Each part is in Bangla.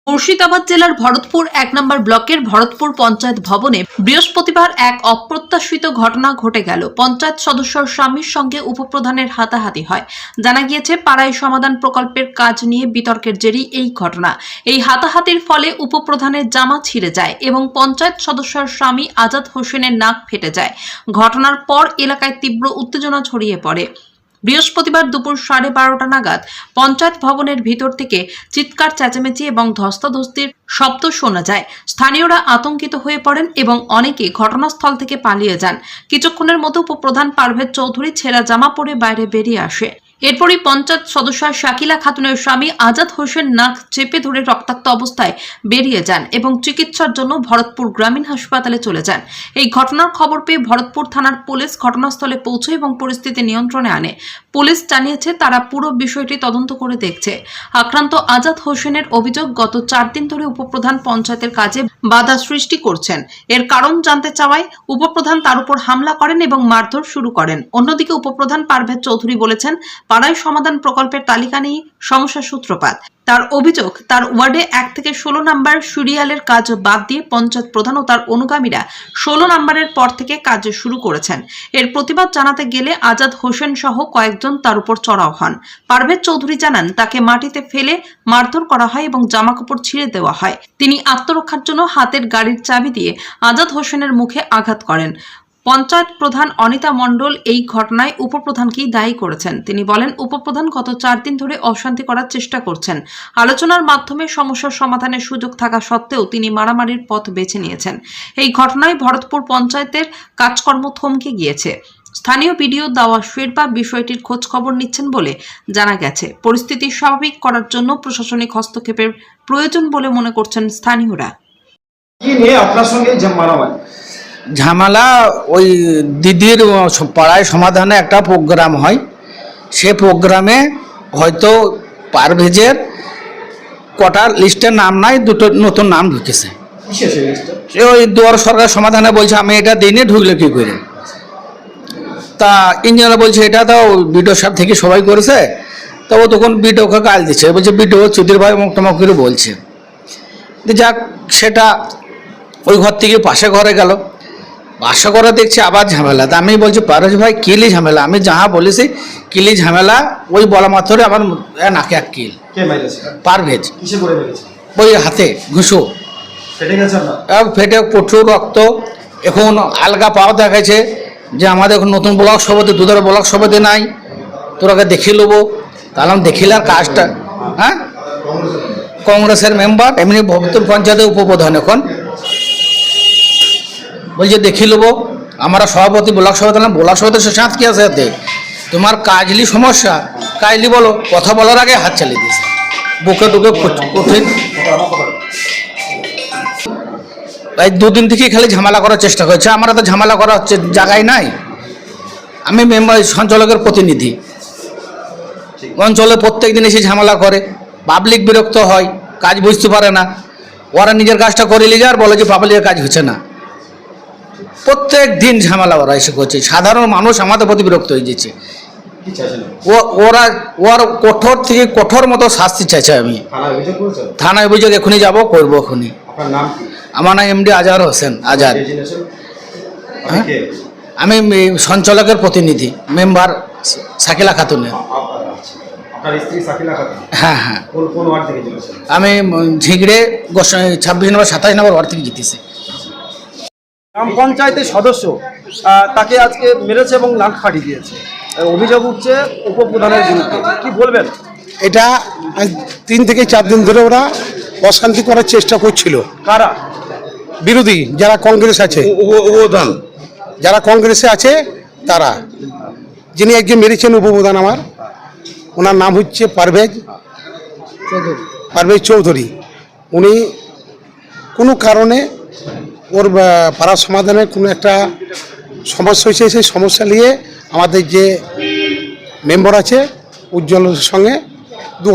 মুর্শিদাবাদ জেলার ভরতপুর ১ নম্বর ব্লকের ভরতপুর পঞ্চায়েত ভবনে বৃহস্পতিবার এক অপ্রত্যাশিত ঘটনা ঘটে গেল। পঞ্চায়েত সদস্যর স্বামীর সঙ্গে উপপ্রধানের হাতাহাতি হয়। জানা গিয়েছে, পাড়ায় সমাধান প্রকল্পের কাজ নিয়ে বিতর্কের জেরেই এই ঘটনা। এই হাতাহাতির ফলে উপপ্রধানের জামা ছিঁড়ে যায় এবং পঞ্চায়েত সদস্যর স্বামী আজাদ হোসেনের নাক ফেটে যায়। ঘটনার পর এলাকায় তীব্র উত্তেজনা ছড়িয়ে পড়ে। বৃহস্পতিবার দুপুর 12:30 নাগাদ পঞ্চায়েত ভবনের ভিতর থেকে চিৎকার চেঁচামেচি এবং ধস্তাধস্তির শব্দ শোনা যায়। স্থানীয়রা আতঙ্কিত হয়ে পড়েন এবং অনেকে ঘটনাস্থল থেকে পালিয়ে যান। কিছুক্ষণের মধ্যে উপপ্রধান পারভেজ চৌধুরী ছেঁড়া জামা পরে বাইরে বেরিয়ে আসে। এরপরই পঞ্চায়েত সদস্য শাকিলা খাতুনের স্বামী আজাদ হোসেন নাক চেপে ধরে রক্তাক্ত অবস্থায় বেরিয়ে যান এবং চিকিৎসার জন্য ভরতপুর গ্রামীণ হাসপাতালে চলে যান। এই ঘটনার খবর পেয়ে ভরতপুর থানার পুলিশ ঘটনাস্থলে পৌঁছে এবং পরিস্থিতি নিয়ন্ত্রণে আনে। পুলিশ জানিয়েছে, তারা পুরো বিষয়টি তদন্ত করে দেখছে। আক্রান্ত আজাদ হোসেনের অভিযোগ, গত 4 দিন ধরে উপপ্রধান পঞ্চায়েতের কাজে বাধা সৃষ্টি করছেন। এর কারণ জানতে চাওয়ায় উপপ্রধান তার উপর হামলা করেন এবং মারধর শুরু করেন। অন্যদিকে উপপ্রধান পারভেজ চৌধুরী বলেছেন, পাড়ায় সমাধান প্রকল্পের তালিকা নিয়ে সমস্যার সূত্রপাত। তার অভিযোগ, তার ওয়ার্ডে 1 থেকে 16 নম্বর সিরিয়ালের কাজ বাদ দিয়ে পঞ্চায়েত প্রধান ও তার অনুগামীরা 16 নম্বরের পর থেকে কাজ শুরু করেছেন। এর প্রতিবাদ জানাতে গেলে আজাদ হোসেন সহ কয়েকজন তার উপর চড়াও হন। পারভেজ চৌধুরী জানান, তাকে মাটিতে ফেলে মারধর করা হয় এবং জামাকাপড় ছিঁড়ে দেওয়া হয়। তিনি আত্মরক্ষার জন্য হাতের গাড়ির চাবি দিয়ে আজাদ হোসেনের মুখে আঘাত করেন। পঞ্চায়েত প্রধান অনিতা মণ্ডল এই ঘটনায় উপপ্রধানকেই দায়ী করেছেন। তিনি বলেন, উপপ্রধান গত 4 দিন ধরে অশান্তি করার চেষ্টা করছেন। আলোচনার মাধ্যমে সমস্যার সমাধানের সুযোগ থাকা সত্ত্বেও তিনি মারামারির পথ বেছে নিয়েছেন। এই ঘটনায় ভরতপুর পঞ্চায়েতের কাজকর্ম থমকে গিয়েছে। স্থানীয় বিডিও দাওয়া শেরপা বিষয়টির খোঁজ খবর নিচ্ছেন বলে জানা গেছে। পরিস্থিতি স্বাভাবিক করার জন্য প্রশাসনিক হস্তক্ষেপের প্রয়োজন বলে মনে করছেন স্থানীয়রা। কি নিয়ে আপনার সঙ্গে ঝামেলা ওই দিদির পাড়ায় সমাধানে একটা প্রোগ্রাম হয়। সে প্রোগ্রামে হয়তো পারভেজের কটা লিস্টের নাম নাই, 2টো নতুন নাম ঢুকেছে। সে ওই দুয়ার সরকার সমাধানে বলছে, আমি এটা দিনে ঢুকলে কী করে। তা ইঞ্জিনিয়ার বলছে, এটা তো বিডিও সাহেব থেকে সবাই করেছে। তো ও তখন বিডিওকে গাল দিচ্ছে, বলছে বিডিও চুদির ভাই মুখটামুখ করে বলছে। যাক, সেটা ওই ঘর থেকে পাশে ঘরে গেল। বাসা করে দেখছি আবার ঝামেলা। তা আমি বলছি, পারভেজ ভাই কিলি ঝামেলা? আমি যাহা বলেছি কিলি ঝামেলা, ওই বলা মাত্র আমার নাকে এক কিল। পারভেজ ওই হাতে ঘুষো ফেটে প্রচুর রক্ত। এখন আলগা পাওয়া দেখাচ্ছে যে আমাদের এখন নতুন ব্লক সভাপতি, দুধার ব্লক সভাপতি নাই, তোরাকে দেখিয়ে নেবো। তাহলে আমি দেখিলে আর কাজটা, হ্যাঁ, কংগ্রেসের মেম্বার, এমনি ভরতপুর পঞ্চায়েতের উপপ্রধান। এখন বলছে দেখি নেবো। আমরা সভাপতি, ব্লক সভাপতি, ব্লক সভাপতি সে সাথ কি আছে এতে? তোমার কাজলি সমস্যা, কাজলি বলো। কথা বলার আগে হাত চালিয়ে দিয়েছে, বুকে টুকে কঠিন। এই 2 দিন থেকেই খালি ঝামেলা করার চেষ্টা করছে। আমরা তো ঝামেলা করার জায়গায় নাই। আমি মেম্বার, সঞ্চালকের প্রতিনিধি। অঞ্চলে প্রত্যেক দিন এসে ঝামেলা করে, পাবলিক বিরক্ত হয়, কাজ বুঝতে পারে না। ওরা নিজের কাজটা করে নিয়ে যায় আর বলে যে পাবলিকের কাজ হচ্ছে না। প্রত্যেক দিন ঝামেলা ওরা এসে করছে। সাধারণ মানুষ আমাদের প্রতি বিরক্ত হয়ে যাচ্ছে। ওর কঠোর থেকে কঠোর মতো শাস্তি চাইছে। আমি থানায় অভিযোগ এখনই যাবো, করবো এখনই। আমার নাম এমডি আজহার হোসেন আজাদ। হ্যাঁ, আমি সঞ্চালকের প্রতিনিধি, মেম্বার শাকিলা খাতুনের। হ্যাঁ হ্যাঁ, আমি ঝিগড়ে 26 নম্বর 27 নম্বর ওয়ার্ড থেকে জিতেছি। গ্রাম পঞ্চায়েতের সদস্য তাকে আজকে মেরেছে এবং নাক ফাটিয়ে দিয়েছে, অভিযোগ উঠছে উপপ্রধানের বিরুদ্ধে। কি বলবেন? এটা 3 থেকে 4 দিন ধরে ওরা অশান্তি করার চেষ্টা করছিল। কারা? বিরোধী যারা কংগ্রেস আছে, যারা কংগ্রেসে আছে তারা। যিনি একজন মেরেছেন উপপ্রধান আমার, ওনার নাম হচ্ছে পারভেজ চৌধুরী। উনি কোনো কারণে ওর পাড়ার সমাধানের কোনো একটা সমস্যা হয়েছে, সেই সমস্যা নিয়ে আমাদের যে মেম্বার আছে উজ্জ্বলের সঙ্গে দু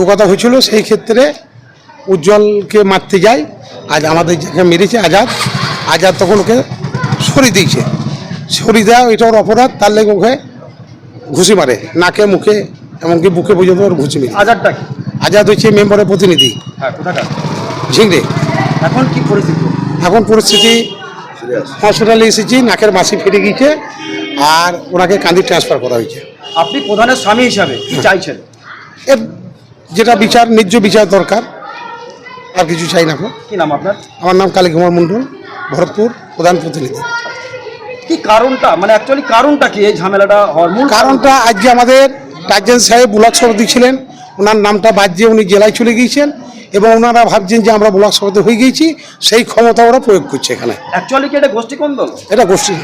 কথা হয়েছিল। সেই ক্ষেত্রে উজ্জ্বলকে মারতে যায়, আজ আমাদের যাকে মেরেছে আজাদ তখন ওকে সরিয়ে দিয়েছে। সরিয়ে দেওয়া এটা ওর অপরাধ। তার লেগে ওকে ঘুষি মারে, নাকে মুখে, এমনকি বুকে পর্যন্ত ওর ঘুষি মেরে। আজাদটা আজাদ হচ্ছে মেম্বারের প্রতিনিধি হ্যাঁ, কোথাকার? ঝিংড়ে। এখন কি পরিস্থিতি? এখন পরিস্থিতি হসপিটালে এসেছি, নাকের মাসি ফেটে গিয়েছে আর ওনাকে কান্দি ট্রান্সফার করা হয়েছে। আপনি প্রধানের স্বামী হিসাবে কি চাইছেন? এর যেটা বিচার, ন্যায্য বিচার দরকার, আর কিছু চাই না। কি নাম আপনার? আমার নাম কালী কুমার মণ্ডল, ভরতপুর প্রধান প্রতিনিধি। কি কারণটা, মানে অ্যাকচুয়ালি কারণটা কি এই ঝামেলাটা হওয়ার মূল কারণটা আজকে আমাদের টার্জেন সাহেব ব্লক সভাপতি ছিলেন, ওনার নামটা বাদ দিয়ে উনি জেলায় চলে গিয়েছেন এবং ওনারা ভাবছেন যে আমরা ব্লক সভাপতি হয়ে গিয়েছি, সেই ক্ষমতা ওরা প্রয়োগ করছে এখানে। অ্যাকচুয়ালি কি এটা গোষ্ঠী কোন্দল? এটা গোষ্ঠী